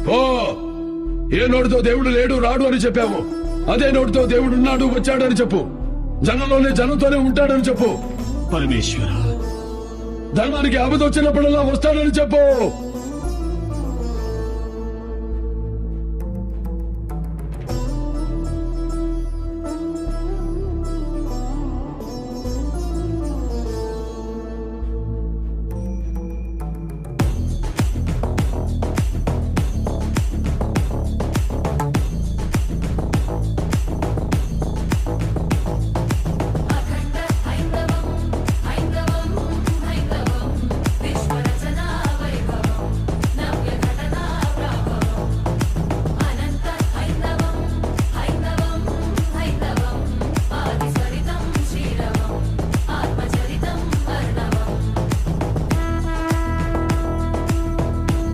ఓ ఏ నోటితో దేవుడు లేడు రాడు అని చెప్పావు, అదే నోటితో దేవుడు ఉన్నాడు వచ్చాడని చెప్పు. జనంలోనే జనంతోనే ఉంటాడని చెప్పు. పరమేశ్వర, ధర్మానికి ఆపద వచ్చినప్పుడల్లా వస్తాడని చెప్పు.